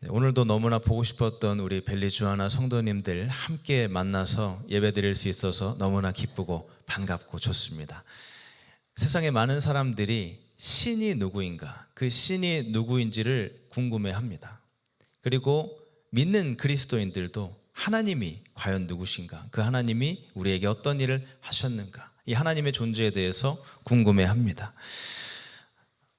오늘도 너무나 보고 싶었던 우리 벨리주아나 성도님들 함께 만나서 예배드릴 수 있어서 너무나 기쁘고 반갑고 좋습니다. 세상에 많은 사람들이 신이 누구인가, 그 신이 누구인지를 궁금해합니다. 그리고 믿는 그리스도인들도 하나님이 과연 누구신가, 그 하나님이 우리에게 어떤 일을 하셨는가, 이 하나님의 존재에 대해서 궁금해합니다.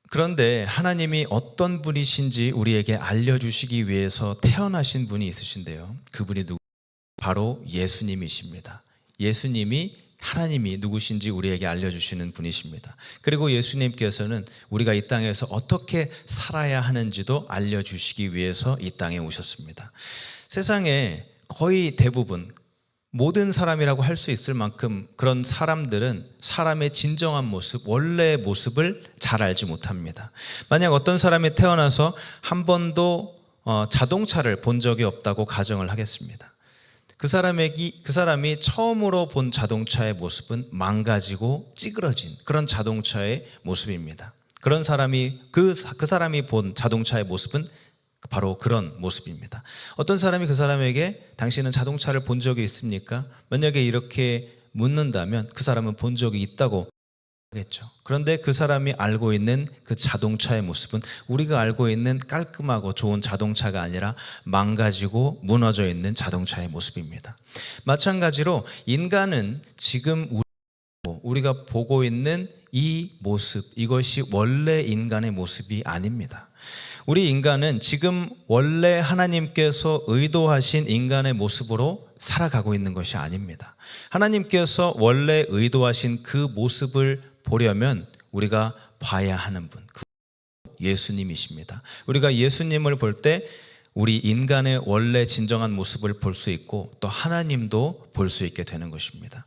그런데 하나님이 어떤 분이신지 우리에게 알려주시기 위해서 태어나신 분이 있으신데요, 그분이 누구? 바로 예수님이십니다. 예수님이 하나님이 누구신지 우리에게 알려주시는 분이십니다. 그리고 예수님께서는 우리가 이 땅에서 어떻게 살아야 하는지도 알려주시기 위해서 이 땅에 오셨습니다. 세상에 거의 대부분 모든 사람이라고 할 수 있을 만큼 그런 사람들은 사람의 진정한 모습, 원래의 모습을 잘 알지 못합니다. 만약 어떤 사람이 태어나서 한 번도 자동차를 본 적이 없다고 가정을 하겠습니다. 그 사람이 처음으로 본 자동차의 모습은 망가지고 찌그러진 그런 자동차의 모습입니다. 그런 사람이 그 사람이 본 자동차의 모습은 바로 그런 모습입니다. 어떤 사람이 그 사람에게 당신은 자동차를 본 적이 있습니까? 만약에 이렇게 묻는다면 그 사람은 본 적이 있다고 하겠죠. 그런데 그 사람이 알고 있는 그 자동차의 모습은 우리가 알고 있는 깔끔하고 좋은 자동차가 아니라 망가지고 무너져 있는 자동차의 모습입니다. 마찬가지로 인간은 지금 우리가 보고 있는 이 모습, 이것이 원래 인간의 모습이 아닙니다. 우리 인간은 지금 원래 하나님께서 의도하신 인간의 모습으로 살아가고 있는 것이 아닙니다. 하나님께서 원래 의도하신 그 모습을 보려면 우리가 봐야 하는 분, 그 예수님이십니다. 우리가 예수님을 볼 때 우리 인간의 원래 진정한 모습을 볼 수 있고 또 하나님도 볼 수 있게 되는 것입니다.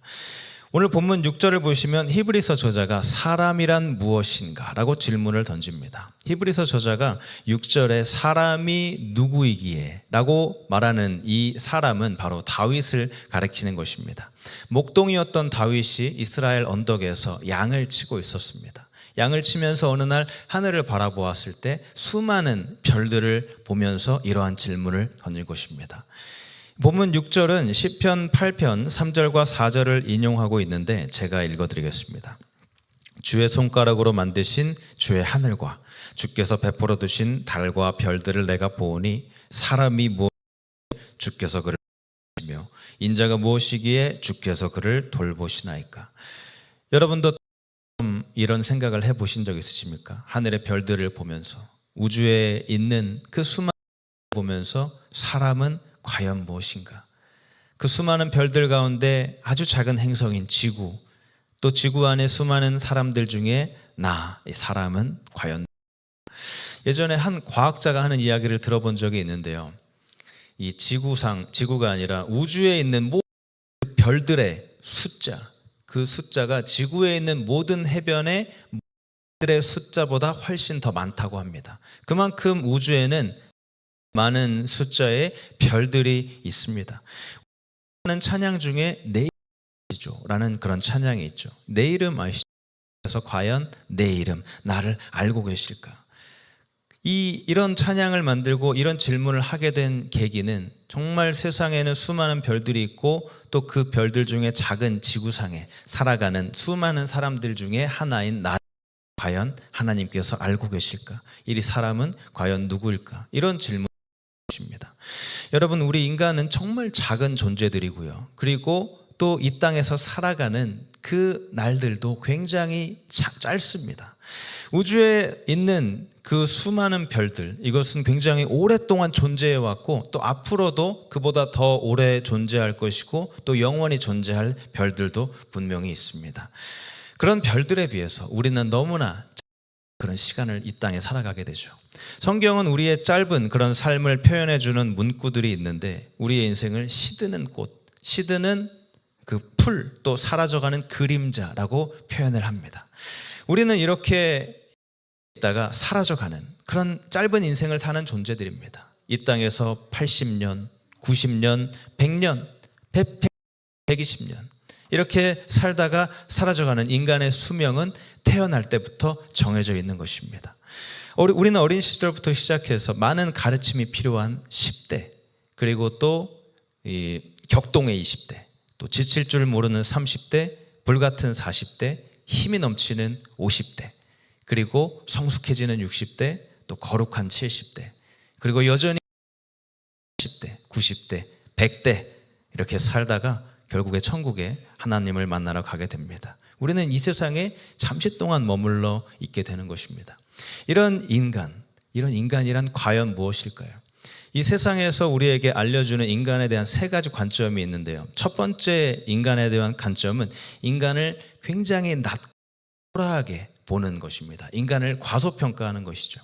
오늘 본문 6절을 보시면 히브리서 저자가 사람이란 무엇인가 라고 질문을 던집니다. 히브리서 저자가 6절에 사람이 누구이기에 라고 말하는 이 사람은 바로 다윗을 가리키는 것입니다. 목동이었던 다윗이 이스라엘 언덕에서 양을 치고 있었습니다. 양을 치면서 어느 날 하늘을 바라보았을 때 수많은 별들을 보면서 이러한 질문을 던진 것입니다. 본문 6절은 시편 8편 3절과 4절을 인용하고 있는데 제가 읽어드리겠습니다. 주의 손가락으로 만드신 주의 하늘과 주께서 베풀어 두신 달과 별들을 내가 보오니 사람이 무엇이기에 주께서 그를 보시며 인자가 무엇이기에 주께서 그를 돌보시나이까. 여러분도 이런 생각을 해보신 적 있으십니까? 하늘의 별들을 보면서 우주에 있는 그 수많은 별들을 보면서 사람은 과연 무엇인가? 그 수많은 별들 가운데 아주 작은 행성인 지구, 또 지구 안에 수많은 사람들 중에 이 사람은 과연? 예전에 한 과학자가 하는 이야기를 들어본 적이 있는데요, 이 지구가 아니라 우주에 있는 모든 별들의 숫자, 그 숫자가 지구에 있는 모든 해변의 별들의 숫자보다 훨씬 더 많다고 합니다. 그만큼 우주에는 많은 숫자의 별들이 있습니다. 하는 찬양 중에 내 이름이죠라는 그런 찬양이 있죠. 내 이름 아시죠? 그래서 과연 내 이름, 나를 알고 계실까? 이런 찬양을 만들고 이런 질문을 하게 된 계기는 정말 세상에는 수많은 별들이 있고 또 그 별들 중에 작은 지구상에 살아가는 수많은 사람들 중에 하나인 나, 과연 하나님께서 알고 계실까? 이 사람은 과연 누구일까? 이런 질문 입니다. 여러분, 우리 인간은 정말 작은 존재들이고요, 그리고 또 이 땅에서 살아가는 그 날들도 굉장히 짧습니다. 우주에 있는 그 수많은 별들, 이것은 굉장히 오랫동안 존재해 왔고 또 앞으로도 그보다 더 오래 존재할 것이고 또 영원히 존재할 별들도 분명히 있습니다. 그런 별들에 비해서 우리는 너무나 그런 시간을 이 땅에 살아가게 되죠. 성경은 우리의 짧은 그런 삶을 표현해주는 문구들이 있는데 우리의 인생을 시드는 꽃, 시드는 그 풀, 또 사라져가는 그림자라고 표현을 합니다. 우리는 이렇게 있다가 사라져가는 그런 짧은 인생을 사는 존재들입니다. 이 땅에서 80년, 90년, 100년, 120년 이렇게 살다가 사라져가는 인간의 수명은 태어날 때부터 정해져 있는 것입니다. 우리는 어린 시절부터 시작해서 많은 가르침이 필요한 10대, 그리고 또 이 격동의 20대, 또 지칠 줄 모르는 30대, 불같은 40대, 힘이 넘치는 50대, 그리고 성숙해지는 60대, 또 거룩한 70대, 그리고 여전히 10대, 90대, 100대 이렇게 살다가 결국에 천국에 하나님을 만나러 가게 됩니다. 우리는 이 세상에 잠시 동안 머물러 있게 되는 것입니다. 이런 인간이란 과연 무엇일까요? 이 세상에서 우리에게 알려주는 인간에 대한 세 가지 관점이 있는데요. 첫 번째 인간에 대한 관점은 인간을 굉장히 낮고라하게 보는 것입니다. 인간을 과소평가하는 것이죠.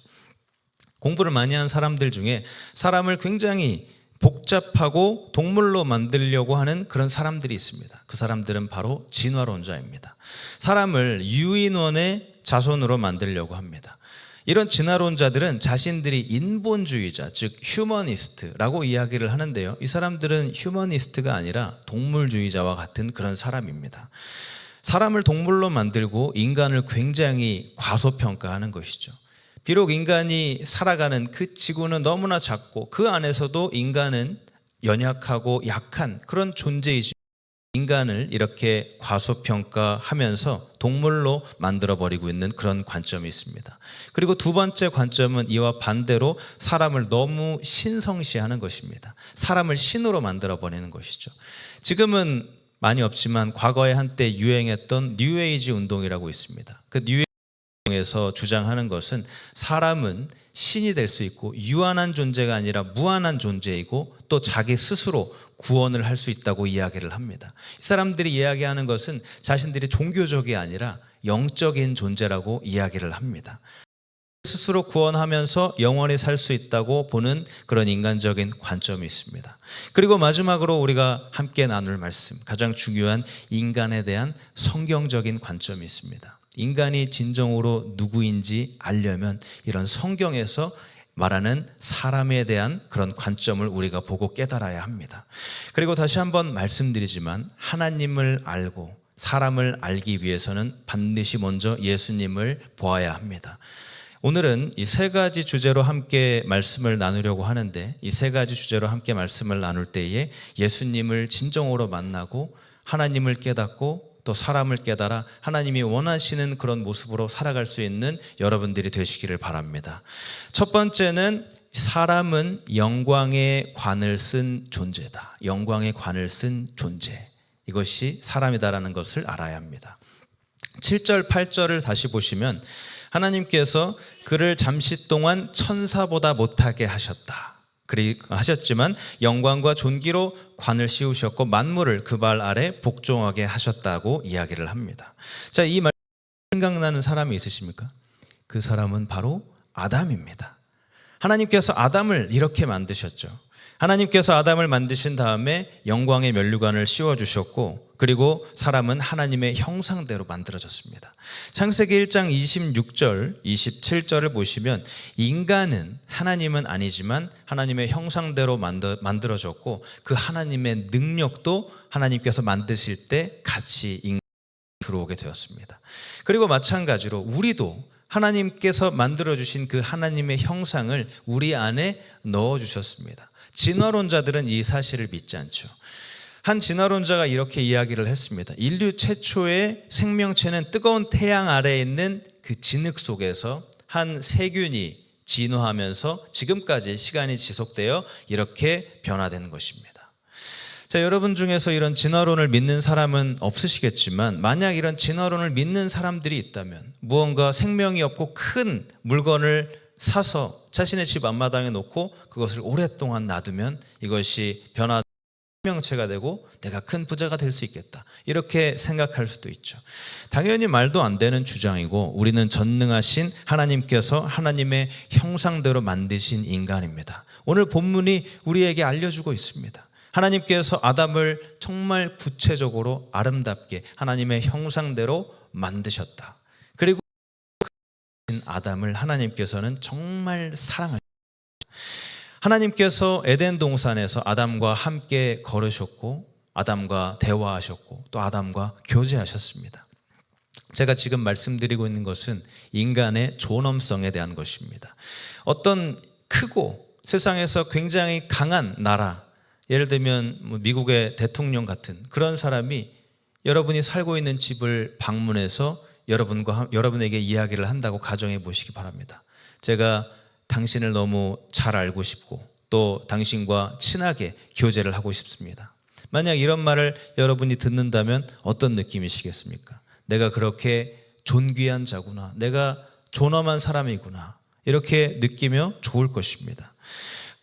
공부를 많이 한 사람들 중에 사람을 굉장히 복잡하고 동물로 만들려고 하는 그런 사람들이 있습니다. 그 사람들은 바로 진화론자입니다. 사람을 유인원의 자손으로 만들려고 합니다. 이런 진화론자들은 자신들이 인본주의자, 즉 휴머니스트라고 이야기를 하는데요. 이 사람들은 휴머니스트가 아니라 동물주의자와 같은 그런 사람입니다. 사람을 동물로 만들고 인간을 굉장히 과소평가하는 것이죠. 비록 인간이 살아가는 그 지구는 너무나 작고 그 안에서도 인간은 연약하고 약한 그런 존재이지만 인간을 이렇게 과소평가하면서 동물로 만들어버리고 있는 그런 관점이 있습니다. 그리고 두 번째 관점은 이와 반대로 사람을 너무 신성시하는 것입니다. 사람을 신으로 만들어버리는 것이죠. 지금은 많이 없지만 과거에 한때 유행했던 뉴에이지 운동이라고 있습니다. 그 뉴에이지에서 주장하는 것은 사람은 신이 될 수 있고 유한한 존재가 아니라 무한한 존재이고 또 자기 스스로 구원을 할 수 있다고 이야기를 합니다. 이 사람들이 이야기하는 것은 자신들이 종교적이 아니라 영적인 존재라고 이야기를 합니다. 스스로 구원하면서 영원히 살 수 있다고 보는 그런 인간적인 관점이 있습니다. 그리고 마지막으로 우리가 함께 나눌 말씀, 가장 중요한 인간에 대한 성경적인 관점이 있습니다. 인간이 진정으로 누구인지 알려면 이런 성경에서 말하는 사람에 대한 그런 관점을 우리가 보고 깨달아야 합니다. 그리고 다시 한번 말씀드리지만 하나님을 알고 사람을 알기 위해서는 반드시 먼저 예수님을 보아야 합니다. 오늘은 이 세 가지 주제로 함께 말씀을 나누려고 하는데, 이 세 가지 주제로 함께 말씀을 나눌 때에 예수님을 진정으로 만나고 하나님을 깨닫고 또 사람을 깨달아 하나님이 원하시는 그런 모습으로 살아갈 수 있는 여러분들이 되시기를 바랍니다. 첫 번째는 사람은 영광의 관을 쓴 존재다. 영광의 관을 쓴 존재. 이것이 사람이다라는 것을 알아야 합니다. 7절, 8절을 다시 보시면 하나님께서 그를 잠시 동안 천사보다 못하게 하셨지만 영광과 존귀로 관을 씌우셨고 만물을 그 발 아래 복종하게 하셨다고 이야기를 합니다. 자, 이 말 생각나는 사람이 있으십니까? 그 사람은 바로 아담입니다. 하나님께서 아담을 이렇게 만드셨죠. 하나님께서 아담을 만드신 다음에 영광의 면류관을 씌워주셨고, 그리고 사람은 하나님의 형상대로 만들어졌습니다. 창세기 1장 26절, 27절을 보시면 인간은 하나님은 아니지만 하나님의 형상대로 만들어졌고 그 하나님의 능력도 하나님께서 만드실 때 같이 인간이 들어오게 되었습니다. 그리고 마찬가지로 우리도 하나님께서 만들어주신 그 하나님의 형상을 우리 안에 넣어주셨습니다. 진화론자들은 이 사실을 믿지 않죠. 한 진화론자가 이렇게 이야기를 했습니다. 인류 최초의 생명체는 뜨거운 태양 아래에 있는 그 진흙 속에서 한 세균이 진화하면서 지금까지 시간이 지속되어 이렇게 변화된 것입니다. 자, 여러분 중에서 이런 진화론을 믿는 사람은 없으시겠지만 만약 이런 진화론을 믿는 사람들이 있다면 무언가 생명이 없고 큰 물건을 사서 자신의 집 앞마당에 놓고 그것을 오랫동안 놔두면 이것이 생명체가 되고 내가 큰 부자가 될 수 있겠다, 이렇게 생각할 수도 있죠. 당연히 말도 안 되는 주장이고 우리는 전능하신 하나님께서 하나님의 형상대로 만드신 인간입니다. 오늘 본문이 우리에게 알려주고 있습니다. 하나님께서 아담을 정말 구체적으로 아름답게 하나님의 형상대로 만드셨다. 그리고 아담을 하나님께서는 정말 사랑하셨습니다. 하나님께서 에덴 동산에서 아담과 함께 걸으셨고 아담과 대화하셨고 또 아담과 교제하셨습니다. 제가 지금 말씀드리고 있는 것은 인간의 존엄성에 대한 것입니다. 어떤 크고 세상에서 굉장히 강한 나라, 예를 들면 미국의 대통령 같은 그런 사람이 여러분이 살고 있는 집을 방문해서 여러분에게 이야기를 한다고 가정해 보시기 바랍니다. 제가 당신을 너무 잘 알고 싶고 또 당신과 친하게 교제를 하고 싶습니다. 만약 이런 말을 여러분이 듣는다면 어떤 느낌이시겠습니까? 내가 그렇게 존귀한 자구나, 내가 존엄한 사람이구나, 이렇게 느끼며 좋을 것입니다.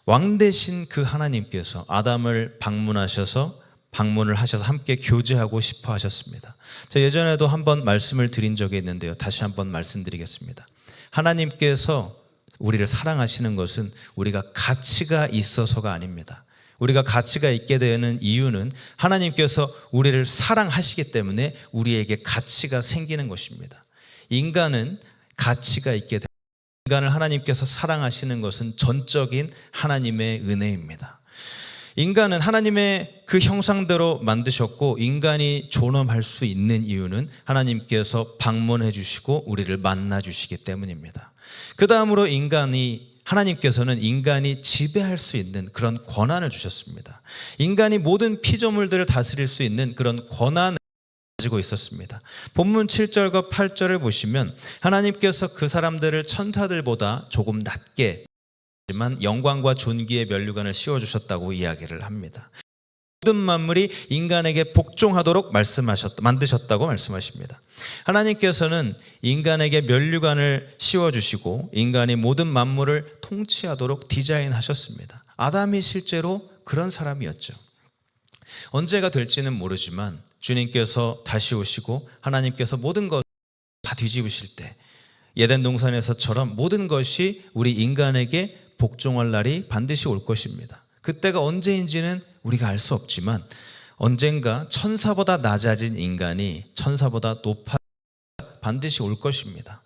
왕 대신 그 하나님께서 아담을 방문을 하셔서 함께 교제하고 싶어 하셨습니다. 제가 예전에도 한번 말씀을 드린 적이 있는데요, 다시 한번 말씀드리겠습니다. 하나님께서 우리를 사랑하시는 것은 우리가 가치가 있어서가 아닙니다. 우리가 가치가 있게 되는 이유는 하나님께서 우리를 사랑하시기 때문에 우리에게 가치가 생기는 것입니다. 인간은 가치가 있게 됩니다. 인간을 하나님께서 사랑하시는 것은 전적인 하나님의 은혜입니다. 인간은 하나님의 그 형상대로 만드셨고 인간이 존엄할 수 있는 이유는 하나님께서 방문해 주시고 우리를 만나 주시기 때문입니다. 그 다음으로 하나님께서는 인간이 지배할 수 있는 그런 권한을 주셨습니다. 인간이 모든 피조물들을 다스릴 수 있는 그런 권한을 가지고 있었습니다. 본문 7절과 8절을 보시면 하나님께서 그 사람들을 천사들보다 조금 낮게 하지만 영광과 존귀의 면류관을 씌워주셨다고 이야기를 합니다. 모든 만물이 인간에게 복종하도록 만드셨다고 말씀하십니다. 하나님께서는 인간에게 면류관을 씌워주시고 인간이 모든 만물을 통치하도록 디자인하셨습니다. 아담이 실제로 그런 사람이었죠. 언제가 될지는 모르지만 주님께서 다시 오시고 하나님께서 모든 것을 다 뒤집으실 때 에덴 동산에서처럼 모든 것이 우리 인간에게 복종할 날이 반드시 올 것입니다. 그때가 언제인지는 우리가 알 수 없지만 언젠가 천사보다 낮아진 인간이 천사보다 높아 반드시 올 것입니다.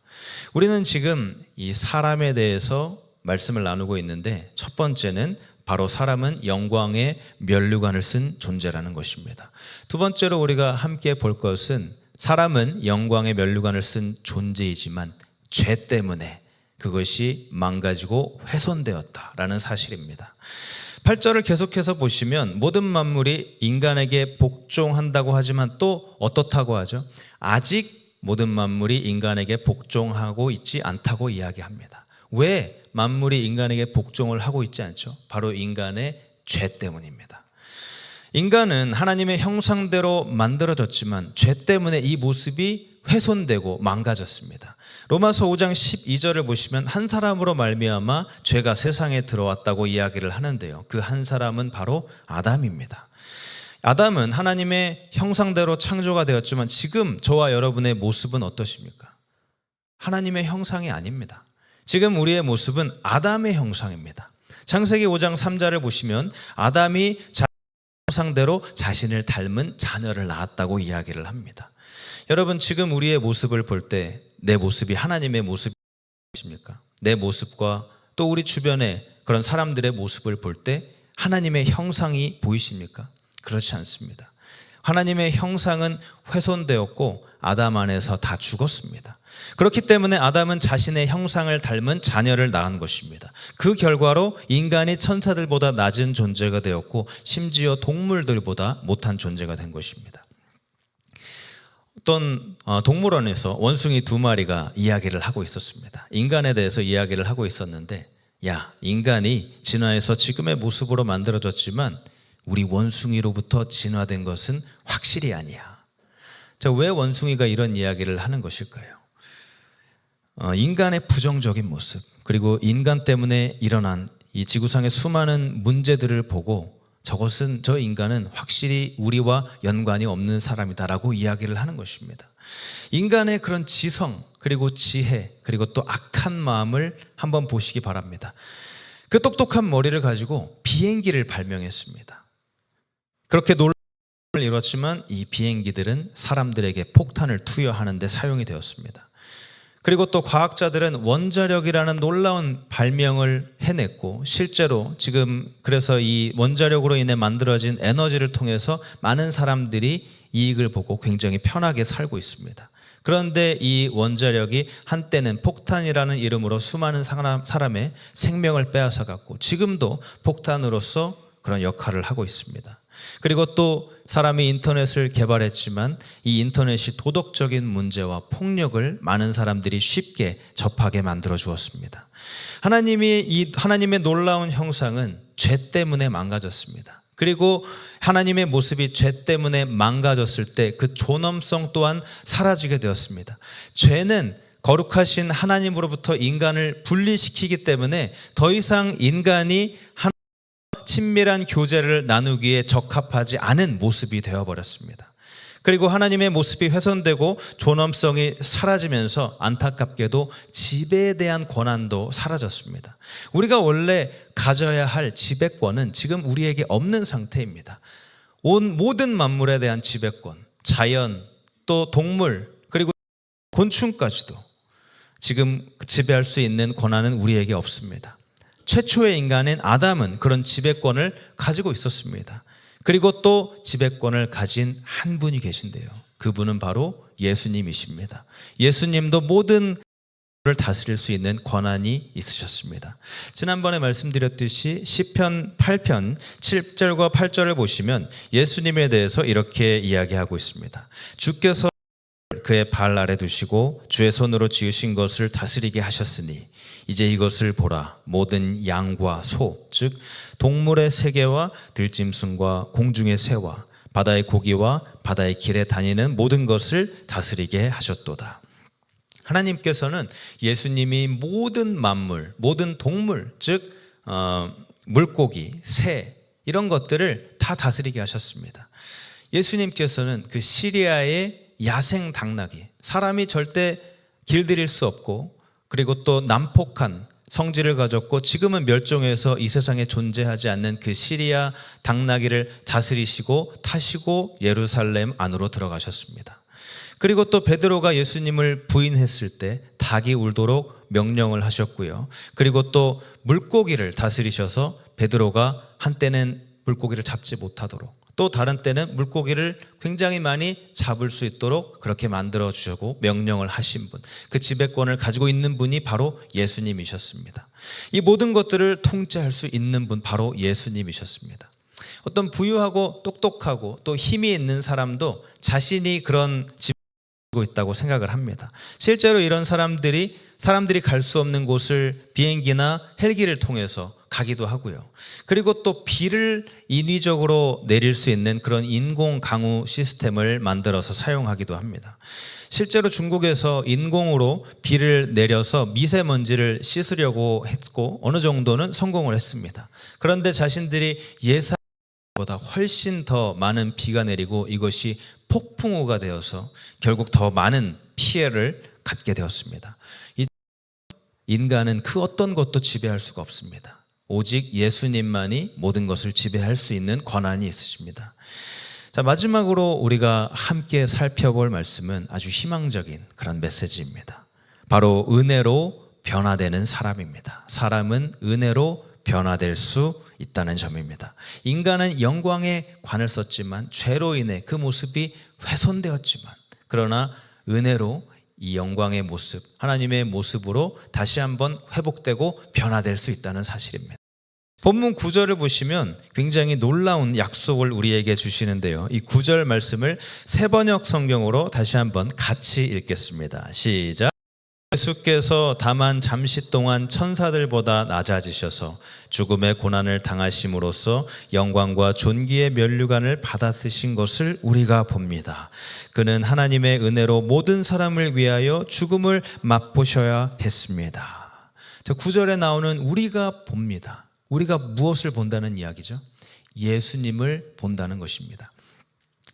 우리는 지금 이 사람에 대해서 말씀을 나누고 있는데 첫 번째는 바로 사람은 영광의 면류관을 쓴 존재라는 것입니다. 두 번째로 우리가 함께 볼 것은 사람은 영광의 면류관을 쓴 존재이지만 죄 때문에 그것이 망가지고 훼손되었다라는 사실입니다. 8절을 계속해서 보시면 모든 만물이 인간에게 복종한다고 하지만 또 어떻다고 하죠? 아직 모든 만물이 인간에게 복종하고 있지 않다고 이야기합니다. 왜 만물이 인간에게 복종을 하고 있지 않죠? 바로 인간의 죄 때문입니다. 인간은 하나님의 형상대로 만들어졌지만 죄 때문에 이 모습이 훼손되고 망가졌습니다. 로마서 5장 12절을 보시면 한 사람으로 말미암아 죄가 세상에 들어왔다고 이야기를 하는데요, 그 한 사람은 바로 아담입니다. 아담은 하나님의 형상대로 창조가 되었지만 지금 저와 여러분의 모습은 어떠십니까? 하나님의 형상이 아닙니다. 지금 우리의 모습은 아담의 형상입니다. 창세기 5장 3절을 보시면 아담이 자신의 형상대로 자신을 닮은 자녀를 낳았다고 이야기를 합니다. 여러분, 지금 우리의 모습을 볼 때 내 모습이 하나님의 모습이십니까? 내 모습과 또 우리 주변의 그런 사람들의 모습을 볼 때 하나님의 형상이 보이십니까? 그렇지 않습니다. 하나님의 형상은 훼손되었고 아담 안에서 다 죽었습니다. 그렇기 때문에 아담은 자신의 형상을 닮은 자녀를 낳은 것입니다. 그 결과로 인간이 천사들보다 낮은 존재가 되었고 심지어 동물들보다 못한 존재가 된 것입니다. 어떤 동물원에서 원숭이 2마리가 이야기를 하고 있었습니다. 인간에 대해서 이야기를 하고 있었는데, 야, 인간이 진화해서 지금의 모습으로 만들어졌지만 우리 원숭이로부터 진화된 것은 확실히 아니야. 자, 왜 원숭이가 이런 이야기를 하는 것일까요? 인간의 부정적인 모습, 그리고 인간 때문에 일어난 이 지구상의 수많은 문제들을 보고 저 인간은 확실히 우리와 연관이 없는 사람이다라고 이야기를 하는 것입니다. 인간의 그런 지성, 그리고 지혜, 그리고 또 악한 마음을 한번 보시기 바랍니다. 그 똑똑한 머리를 가지고 비행기를 발명했습니다. 그렇게 놀라운 일을 이뤘지만 이 비행기들은 사람들에게 폭탄을 투여하는 데 사용이 되었습니다. 그리고 또 과학자들은 원자력이라는 놀라운 발명을 해냈고 실제로 지금 그래서 이 원자력으로 인해 만들어진 에너지를 통해서 많은 사람들이 이익을 보고 굉장히 편하게 살고 있습니다. 그런데 이 원자력이 한때는 폭탄이라는 이름으로 수많은 사람의 생명을 빼앗아갔고 지금도 폭탄으로서 그런 역할을 하고 있습니다. 그리고 또 사람이 인터넷을 개발했지만 이 인터넷이 도덕적인 문제와 폭력을 많은 사람들이 쉽게 접하게 만들어 주었습니다. 하나님의 놀라운 형상은 죄 때문에 망가졌습니다. 그리고 하나님의 모습이 죄 때문에 망가졌을 때 그 존엄성 또한 사라지게 되었습니다. 죄는 거룩하신 하나님으로부터 인간을 분리시키기 때문에 더 이상 인간이 친밀한 교제를 나누기에 적합하지 않은 모습이 되어버렸습니다. 그리고 하나님의 모습이 훼손되고 존엄성이 사라지면서 안타깝게도 지배에 대한 권한도 사라졌습니다. 우리가 원래 가져야 할 지배권은 지금 우리에게 없는 상태입니다. 온 모든 만물에 대한 지배권, 자연, 또 동물, 그리고 곤충까지도 지금 지배할 수 있는 권한은 우리에게 없습니다. 최초의 인간인 아담은 그런 지배권을 가지고 있었습니다. 그리고 또 지배권을 가진 한 분이 계신데요. 그분은 바로 예수님이십니다. 예수님도 모든 를 다스릴 수 있는 권한이 있으셨습니다. 지난번에 말씀드렸듯이 시편 8편 7절과 8절을 보시면 예수님에 대해서 이렇게 이야기하고 있습니다. 주께서 그의 발 아래 두시고 주의 손으로 지으신 것을 다스리게 하셨으니 이제 이것을 보라. 모든 양과 소, 즉 동물의 세계와 들짐승과 공중의 새와 바다의 고기와 바다의 길에 다니는 모든 것을 다스리게 하셨도다. 하나님께서는 예수님이 모든 만물, 모든 동물, 즉 물고기, 새 이런 것들을 다 다스리게 하셨습니다. 예수님께서는 그 시리아의 야생 당나귀, 사람이 절대 길들일 수 없고 그리고 또 난폭한 성질을 가졌고 지금은 멸종해서 이 세상에 존재하지 않는 그 시리아 당나귀를 다스리시고 타시고 예루살렘 안으로 들어가셨습니다. 그리고 또 베드로가 예수님을 부인했을 때 닭이 울도록 명령을 하셨고요. 그리고 또 물고기를 다스리셔서 베드로가 한때는 물고기를 잡지 못하도록 또 다른 때는 물고기를 굉장히 많이 잡을 수 있도록 그렇게 만들어 주시고 명령을 하신 분, 그 지배권을 가지고 있는 분이 바로 예수님이셨습니다. 이 모든 것들을 통제할 수 있는 분 바로 예수님이셨습니다. 어떤 부유하고 똑똑하고 또 힘이 있는 사람도 자신이 그런 있다고 생각을 합니다. 실제로 이런 사람들이 갈 수 없는 곳을 비행기나 헬기를 통해서 가기도 하고요. 그리고 또 비를 인위적으로 내릴 수 있는 그런 인공 강우 시스템을 만들어서 사용하기도 합니다. 실제로 중국에서 인공으로 비를 내려서 미세먼지를 씻으려고 했고 어느 정도는 성공을 했습니다. 그런데 자신들이 예상보다 훨씬 더 많은 비가 내리고 이것이 폭풍우가 되어서 결국 더 많은 피해를 갖게 되었습니다. 인간은 그 어떤 것도 지배할 수가 없습니다. 오직 예수님만이 모든 것을 지배할 수 있는 권한이 있으십니다. 자, 마지막으로 우리가 함께 살펴볼 말씀은 아주 희망적인 그런 메시지입니다. 바로 은혜로 변화되는 사람입니다. 사람은 은혜로 변화될 수 있다는 점입니다. 인간은 영광의 관을 썼지만 죄로 인해 그 모습이 훼손되었지만 그러나 은혜로 이 영광의 모습, 하나님의 모습으로 다시 한번 회복되고 변화될 수 있다는 사실입니다. 본문 9절을 보시면 굉장히 놀라운 약속을 우리에게 주시는데요. 이 9절 말씀을 새번역 성경으로 다시 한번 같이 읽겠습니다. 시작. 예수께서 다만 잠시 동안 천사들보다 낮아지셔서 죽음의 고난을 당하심으로써 영광과 존귀의 면류관을 받아쓰신 것을 우리가 봅니다. 그는 하나님의 은혜로 모든 사람을 위하여 죽음을 맛보셔야 했습니다. 9절에 나오는 우리가 봅니다. 우리가 무엇을 본다는 이야기죠? 예수님을 본다는 것입니다.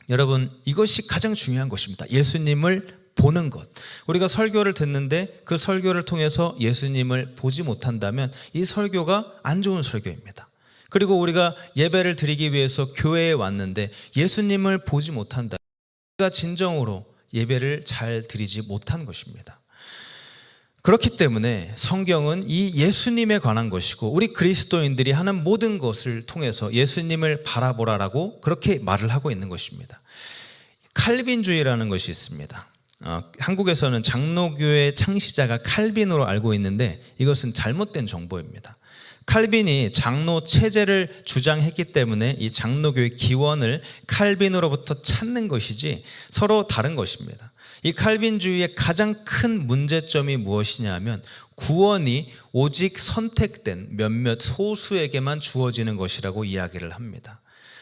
여러분, 이것이 가장 중요한 것입니다. 예수님을 보는 것. 우리가 설교를 듣는데 그 설교를 통해서 예수님을 보지 못한다면 이 설교가 안 좋은 설교입니다. 그리고 우리가 예배를 드리기 위해서 교회에 왔는데 예수님을 보지 못한다면 우리가 진정으로 예배를 잘 드리지 못한 것입니다. 그렇기 때문에 성경은 이 예수님에 관한 것이고 우리 그리스도인들이 하는 모든 것을 통해서 예수님을 바라보라라고 그렇게 말을 하고 있는 것입니다. 칼빈주의라는 것이 있습니다. 한국에서는 장로교의 창시자가 칼빈으로 알고 있는데 이것은 잘못된 정보입니다. 칼빈이 장로 체제를 주장했기 때문에 이 장로교의 기원을 칼빈으로부터 찾는 것이지 서로 다른 것입니다. 이 칼빈주의의 가장 큰 문제점이 무엇이냐 하면 구원이 오직 선택된 몇몇 소수에게만 주어지는 것이라고 이야기를 합니다.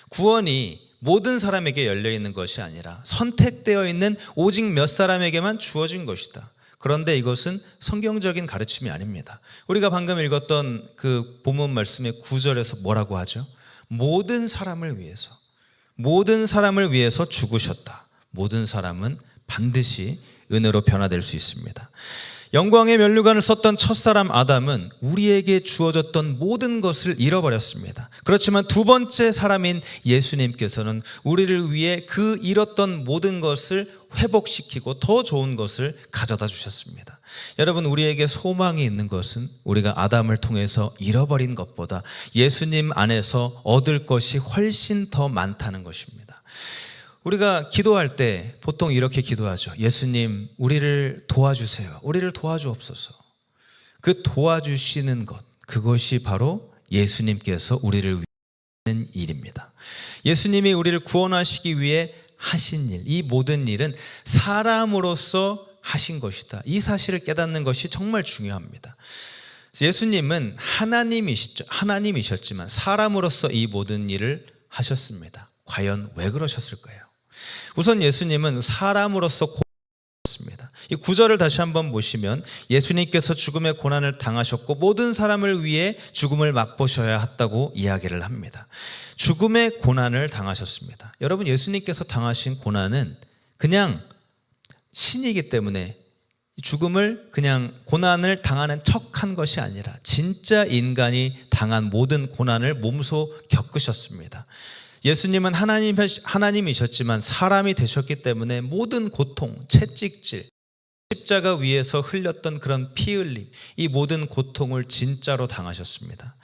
구원이 모든 사람에게 열려 있는 것이 아니라 선택되어 있는 오직 몇 사람에게만 주어진 것이다. 그런데 이것은 성경적인 가르침이 아닙니다. 우리가 방금 읽었던 그 본문 말씀의 9절에서 뭐라고 하죠? 모든 사람을 위해서 죽으셨다. 모든 사람은 반드시 은혜로 변화될 수 있습니다. 영광의 면류관을 썼던 첫사람 아담은 우리에게 주어졌던 모든 것을 잃어버렸습니다. 그렇지만 두 번째 사람인 예수님께서는 우리를 위해 그 잃었던 모든 것을 회복시키고 더 좋은 것을 가져다 주셨습니다. 여러분, 우리에게 소망이 있는 것은 우리가 아담을 통해서 잃어버린 것보다 예수님 안에서 얻을 것이 훨씬 더 많다는 것입니다. 우리가 기도할 때 보통 이렇게 기도하죠. 예수님, 우리를 도와주세요. 우리를 도와주옵소서. 그 도와주시는 것, 그것이 바로 예수님께서 우리를 위해 하는 일입니다. 예수님이 우리를 구원하시기 위해 하신 일, 이 모든 일은 사람으로서 하신 것이다. 이 사실을 깨닫는 것이 정말 중요합니다. 예수님은 하나님이셨지만 사람으로서 이 모든 일을 하셨습니다. 과연 왜 그러셨을까요? 우선 예수님은 사람으로서 고난했습니다. 이 9절을 다시 한번 보시면 예수님께서 죽음의 고난을 당하셨고 모든 사람을 위해 죽음을 맛보셔야 했다고 이야기를 합니다. 죽음의 고난을 당하셨습니다. 여러분, 예수님께서 당하신 고난은 그냥 신이기 때문에 죽음을 그냥 고난을 당하는 척한 것이 아니라 진짜 인간이 당한 모든 고난을 몸소 겪으셨습니다. 예수님은 하나님이셨지만 사람이 되셨기 때문에 모든 고통, 채찍질, 십자가 위에서 흘렸던 그런 피 흘림, 이 모든 고통을 진짜로 당하셨습니다.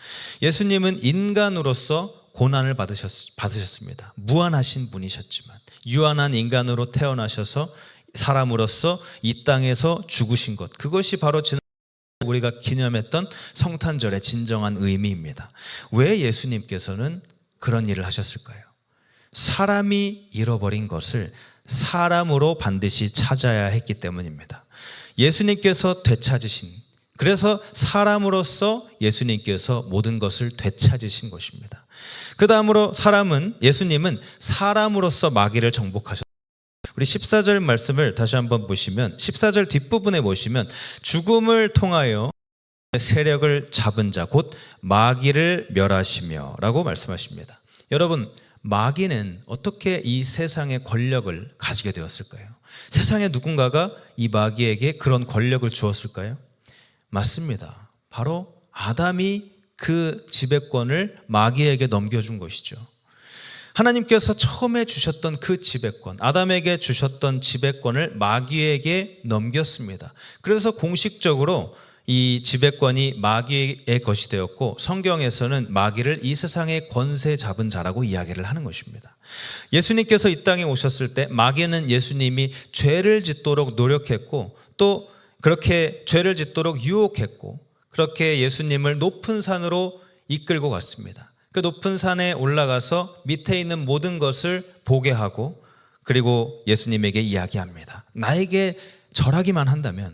예수님은 인간으로서 고난을 받으셨습니다. 무한하신 분이셨지만 유한한 인간으로 태어나셔서 사람으로서 이 땅에서 죽으신 것, 그것이 바로 우리가 기념했던 성탄절의 진정한 의미입니다. 왜 예수님께서는 그런 일을 하셨을까요? 사람이 잃어버린 것을 사람으로 반드시 찾아야 했기 때문입니다. 예수님께서 되찾으신, 그래서 사람으로서 예수님께서 모든 것을 되찾으신 것입니다. 그 다음으로 예수님은 사람으로서 마귀를 정복하셨습니다. 우리 14절 말씀을 다시 한번 보시면 14절 뒷부분에 보시면 죽음을 통하여 세력을 잡은 자 곧 마귀를 멸하시며 라고 말씀하십니다. 여러분, 마귀는 어떻게 이 세상의 권력을 가지게 되었을까요? 세상에 누군가가 이 마귀에게 그런 권력을 주었을까요? 맞습니다. 바로 아담이 그 지배권을 마귀에게 넘겨준 것이죠. 하나님께서 처음에 주셨던 그 지배권, 아담에게 주셨던 지배권을 마귀에게 넘겼습니다. 그래서 공식적으로 이 지배권이 마귀의 것이 되었고 성경에서는 마귀를 이 세상의 권세 잡은 자라고 이야기를 하는 것입니다. 예수님께서 이 땅에 오셨을 때 마귀는 예수님이 죄를 짓도록 노력했고 또 그렇게 죄를 짓도록 유혹했고 그렇게 예수님을 높은 산으로 이끌고 갔습니다. 그 높은 산에 올라가서 밑에 있는 모든 것을 보게 하고 그리고 예수님에게 이야기합니다. 나에게 절하기만 한다면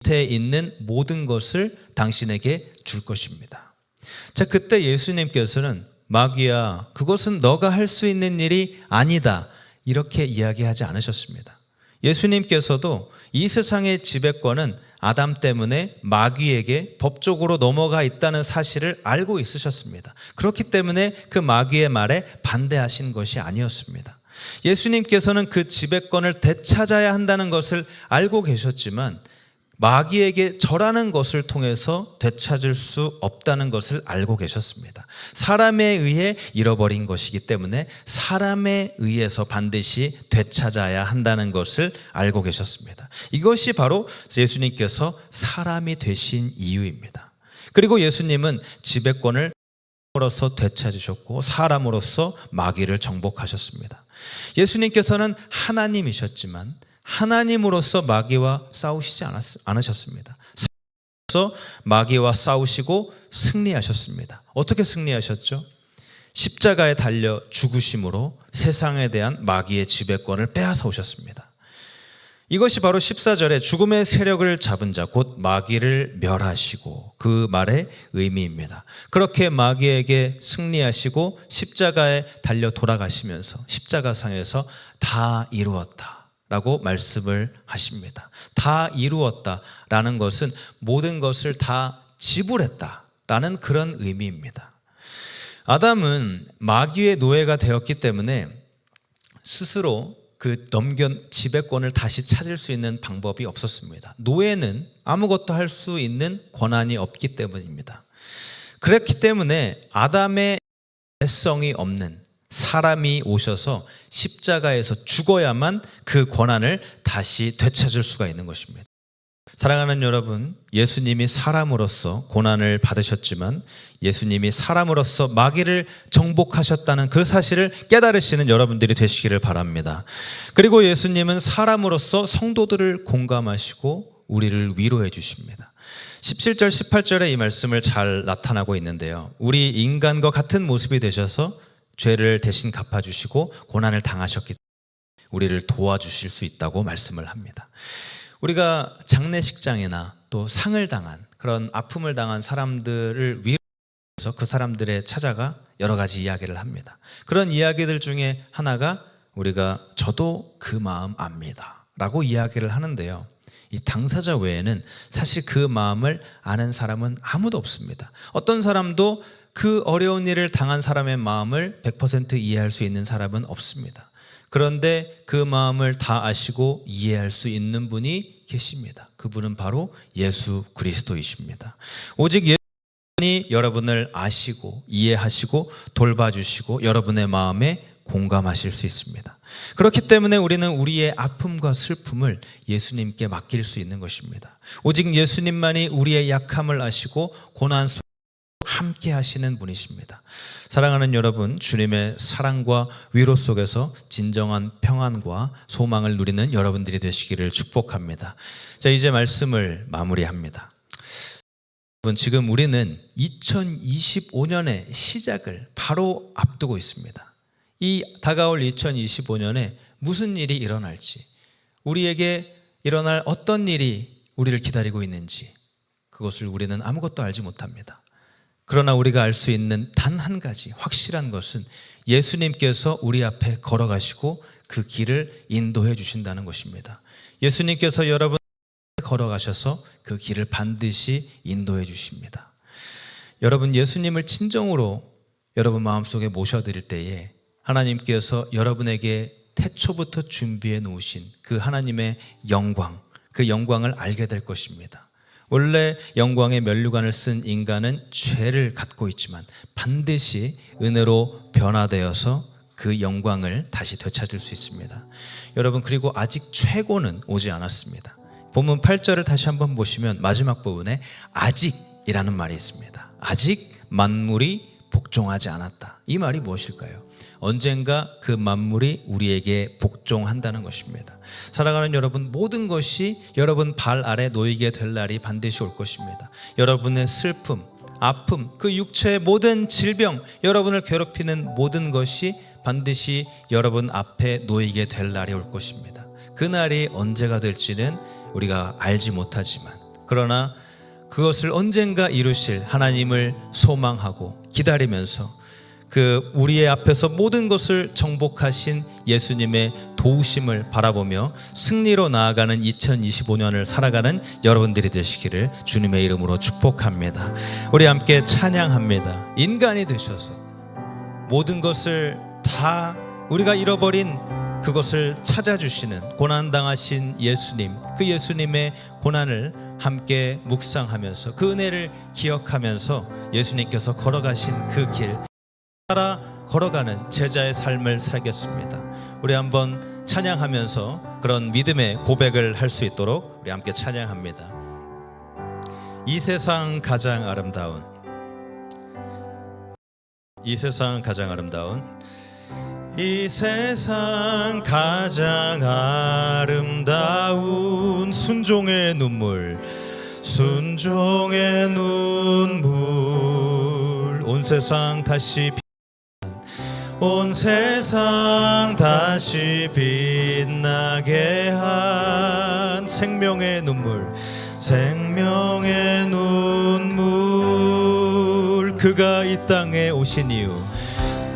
밑에 있는 모든 것을 당신에게 줄 것입니다. 자, 그때 예수님께서는 마귀야, 그것은 너가 할 수 있는 일이 아니다, 이렇게 이야기하지 않으셨습니다. 예수님께서도 이 세상의 지배권은 아담 때문에 마귀에게 법적으로 넘어가 있다는 사실을 알고 있으셨습니다. 그렇기 때문에 그 마귀의 말에 반대하신 것이 아니었습니다. 예수님께서는 그 지배권을 되찾아야 한다는 것을 알고 계셨지만 마귀에게 절하는 것을 통해서 되찾을 수 없다는 것을 알고 계셨습니다. 사람에 의해 잃어버린 것이기 때문에 사람에 의해서 반드시 되찾아야 한다는 것을 알고 계셨습니다. 이것이 바로 예수님께서 사람이 되신 이유입니다. 그리고 예수님은 지배권을 사람으로서 되찾으셨고 사람으로서 마귀를 정복하셨습니다. 예수님께서는 하나님이셨지만 하나님으로서 마귀와 싸우시지 않으셨습니다. 그래서 마귀와 싸우시고 승리하셨습니다. 어떻게 승리하셨죠? 십자가에 달려 죽으심으로 세상에 대한 마귀의 지배권을 빼앗아 오셨습니다. 이것이 바로 14절에 죽음의 세력을 잡은 자 곧 마귀를 멸하시고 그 말의 의미입니다. 그렇게 마귀에게 승리하시고 십자가에 달려 돌아가시면서 십자가상에서 다 이루었다 라고 말씀을 하십니다. 다 이루었다라는 것은 모든 것을 다 지불했다라는 그런 의미입니다. 아담은 마귀의 노예가 되었기 때문에 스스로 그 지배권을 다시 찾을 수 있는 방법이 없었습니다. 노예는 아무것도 할 수 있는 권한이 없기 때문입니다. 그렇기 때문에 아담의 애성이 없는 사람이 오셔서 십자가에서 죽어야만 그 권한을 다시 되찾을 수가 있는 것입니다. 사랑하는 여러분, 예수님이 사람으로서 고난을 받으셨지만 예수님이 사람으로서 마귀를 정복하셨다는 그 사실을 깨달으시는 여러분들이 되시기를 바랍니다. 그리고 예수님은 사람으로서 성도들을 공감하시고 우리를 위로해 주십니다. 17절 18절에 이 말씀을 잘 나타나고 있는데요. 우리 인간과 같은 모습이 되셔서 죄를 대신 갚아주시고 고난을 당하셨기 때문에 우리를 도와주실 수 있다고 말씀을 합니다. 우리가 장례식장이나 또 상을 당한 그런 아픔을 당한 사람들을 위로해서 그 사람들에 찾아가 여러 가지 이야기를 합니다. 그런 이야기들 중에 하나가 우리가 저도 그 마음 압니다 라고 이야기를 하는데요. 이 당사자 외에는 사실 그 마음을 아는 사람은 아무도 없습니다. 어떤 사람도 그 어려운 일을 당한 사람의 마음을 100% 이해할 수 있는 사람은 없습니다. 그런데 그 마음을 다 아시고 이해할 수 있는 분이 계십니다. 그분은 바로 예수 그리스도이십니다. 오직 예수님이 여러분을 아시고 이해하시고 돌봐주시고 여러분의 마음에 공감하실 수 있습니다. 그렇기 때문에 우리는 우리의 아픔과 슬픔을 예수님께 맡길 수 있는 것입니다. 오직 예수님만이 우리의 약함을 아시고 고난 속에 함께 하시는 분이십니다. 사랑하는 여러분, 주님의 사랑과 위로 속에서 진정한 평안과 소망을 누리는 여러분들이 되시기를 축복합니다. 자, 이제 말씀을 마무리합니다. 여러분, 지금 우리는 2025년의 시작을 바로 앞두고 있습니다. 이 다가올 2025년에 무슨 일이 일어날지, 우리에게 일어날 어떤 일이 우리를 기다리고 있는지 그것을 우리는 아무것도 알지 못합니다. 그러나 우리가 알 수 있는 단 한 가지 확실한 것은 예수님께서 우리 앞에 걸어가시고 그 길을 인도해 주신다는 것입니다. 예수님께서 여러분 걸어가셔서 그 길을 반드시 인도해 주십니다. 여러분, 예수님을 친정으로 여러분 마음속에 모셔드릴 때에 하나님께서 여러분에게 태초부터 준비해 놓으신 그 하나님의 영광, 그 영광을 알게 될 것입니다. 원래 영광의 면류관을 쓴 인간은 죄를 갖고 있지만 반드시 은혜로 변화되어서 그 영광을 다시 되찾을 수 있습니다. 여러분, 그리고 아직 최고는 오지 않았습니다. 본문 8절을 다시 한번 보시면 마지막 부분에 아직이라는 말이 있습니다. 아직 만물이 복종하지 않았다. 이 말이 무엇일까요? 언젠가 그 만물이 우리에게 복종한다는 것입니다. 사랑하는 여러분, 모든 것이 여러분 발 아래 놓이게 될 날이 반드시 올 것입니다. 여러분의 슬픔, 아픔, 그 육체의 모든 질병, 여러분을 괴롭히는 모든 것이 반드시 여러분 앞에 놓이게 될 날이 올 것입니다. 그 날이 언제가 될지는 우리가 알지 못하지만, 그러나 그것을 언젠가 이루실 하나님을 소망하고 기다리면서 그 우리의 앞에서 모든 것을 정복하신 예수님의 도우심을 바라보며 승리로 나아가는 2025년을 살아가는 여러분들이 되시기를 주님의 이름으로 축복합니다. 우리 함께 찬양합니다. 인간이 되셔서 모든 것을 다 우리가 잃어버린 그것을 찾아주시는 고난당하신 예수님, 그 예수님의 고난을 함께 묵상하면서 그 은혜를 기억하면서 예수님께서 걸어가신 그 길 따라 걸어가는 제자의 삶을 살겠습니다. 우리 한번 찬양하면서 그런 믿음의 고백을 할 수 있도록 우리 함께 찬양합니다. 이 세상 가장 아름다운 이 세상 가장 아름다운 순종의 눈물, 순종의 눈물. 온 세상 다시 온 세상 다시 빛나게 한 생명의 눈물, 생명의 눈물. 그가 이 땅에 오신 이유,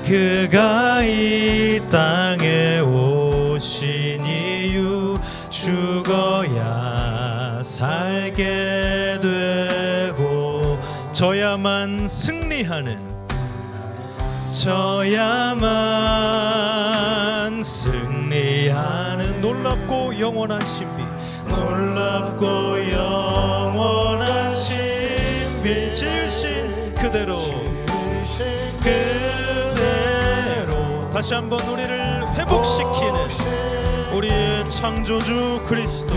그가 이 땅에 오신 이유, 죽어야 살게 되고 져야만 승리하는, 져야만 승리하는 놀랍고 영원한 신비, 놀랍고 영원한 신비. 지으신 그대로, 그대로 다시 한번 우리를 회복시키는 우리의 창조주 그리스도,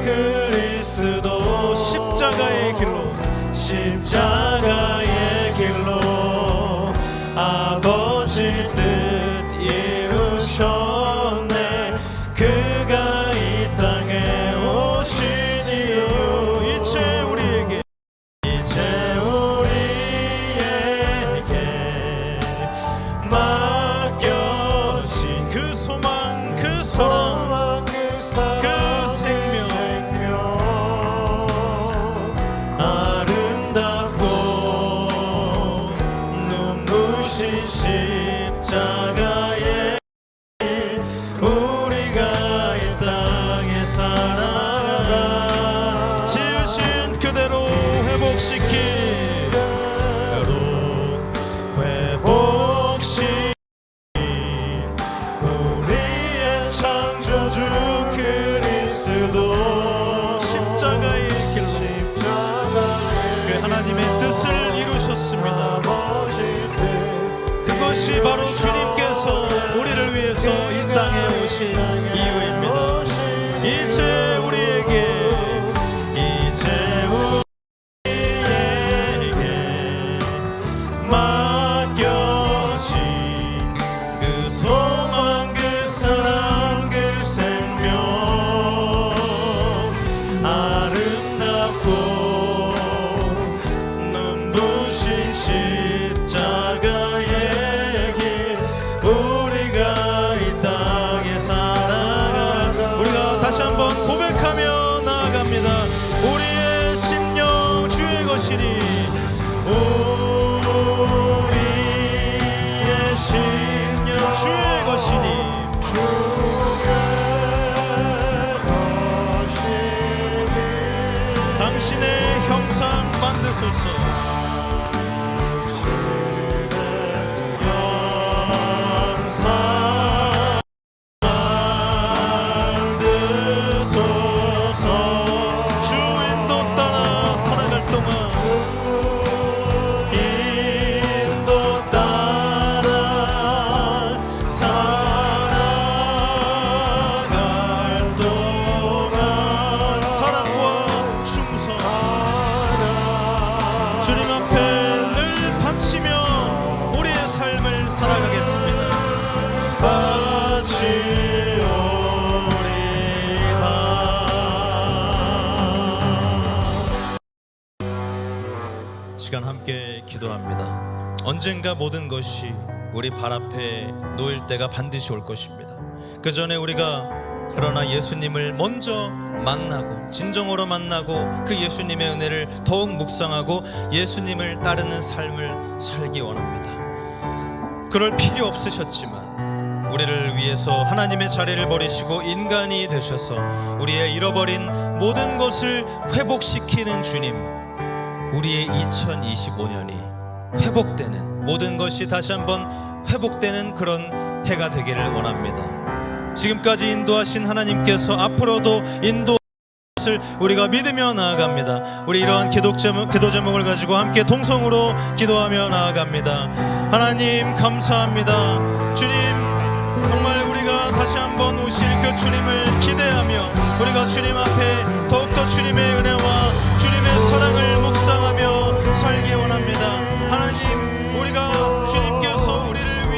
그리스도 십자가의 길로, 십자가의 길로 아버지 뜻 이루셨네. 그가 이 땅에 오신 이유, 이제 우리에게, 이제 우리에게 맡겨진 그 소망, 그 사랑, 그 생명, 아름답고 눈부신 십자가의 길, 우리가 이 땅에 살아가 지으신 그대로 회복시킨 우리의 창조주 그리스도 십자가의 길로, 그 하나님의 뜻을 이루셨습니다. 그것이 바로 주님께서 우리를 위해서 이 땅에 오신 이유입니다. 이제 우리에게, 이제 우리에게 맡겨진 그 소망, 그 사랑, 그 생명, 아름답고 눈부신 십자가의 길, 우리가 이 땅에 살아가. 우리가 다시 한번 고백하며 나아갑니다. 우리의 심령 주의 것이니, 우리의 심령 주의 것이니, 당신의 형상 만드소서. 형상 만드소서. 주 인도 따라 살아갈 동안, 인도 따라 살아갈 동안 사랑과 충성, 주님 앞에 늘 바치며 우리의 삶을 살아가겠습니다. 바치오리다. 시간 함께 기도합니다. 언젠가 모든 것이 우리 발 앞에 놓일 때가 반드시 올 것입니다. 그 전에 우리가 그러나 예수님을 먼저 만나고, 진정으로 만나고, 그 예수님의 은혜를 더욱 묵상하고 예수님을 따르는 삶을 살기 원합니다. 그럴 필요 없으셨지만 우리를 위해서 하나님의 자리를 버리시고 인간이 되셔서 우리의 잃어버린 모든 것을 회복시키는 주님, 우리의 2025년이 회복되는, 모든 것이 다시 한번 회복되는 그런 해가 되기를 원합니다. 지금까지 인도하신 하나님께서 앞으로도 인도하실 것을 우리가 믿으며 나아갑니다. 우리 이러한 기도 제목을 가지고 함께 동성으로 기도하며 나아갑니다. 하나님 감사합니다. 주님, 정말 우리가 다시 한번 오실 그 주님을 기대하며 우리가 주님 앞에 더욱더 주님의 은혜와 주님의 사랑을 묵상하며 살기 원합니다. 하나님, 우리가 주님께서 우리를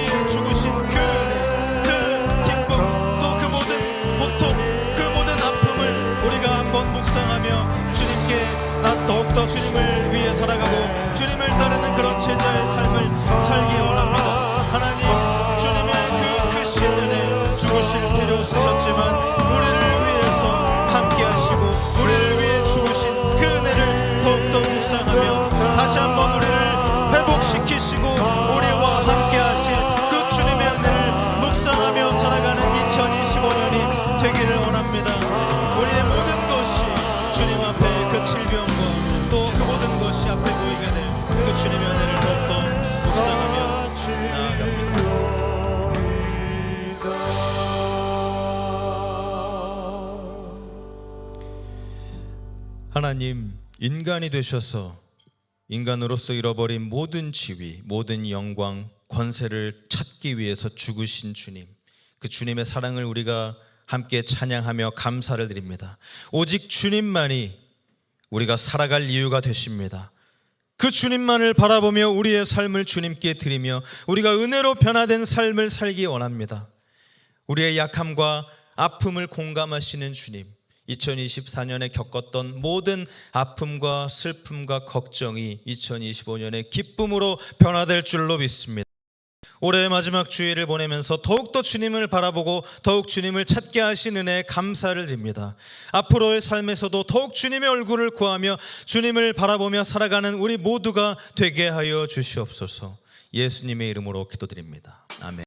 앞에 보이게 될 그 주님의 은혜를 더욱더 묵상하며 나아갑니다. 하나님, 인간이 되셔서 인간으로서 잃어버린 모든 지위, 모든 영광, 권세를 찾기 위해서 죽으신 주님, 그 주님의 사랑을 우리가 함께 찬양하며 감사를 드립니다. 오직 주님만이 우리가 살아갈 이유가 되십니다. 그 주님만을 바라보며 우리의 삶을 주님께 드리며 우리가 은혜로 변화된 삶을 살기 원합니다. 우리의 약함과 아픔을 공감하시는 주님, 2024년에 겪었던 모든 아픔과 슬픔과 걱정이 2025년의 기쁨으로 변화될 줄로 믿습니다. 올해의 마지막 주일을 보내면서 더욱더 주님을 바라보고 더욱 주님을 찾게 하신 은혜에 감사를 드립니다. 앞으로의 삶에서도 더욱 주님의 얼굴을 구하며 주님을 바라보며 살아가는 우리 모두가 되게 하여 주시옵소서. 예수님의 이름으로 기도드립니다. 아멘.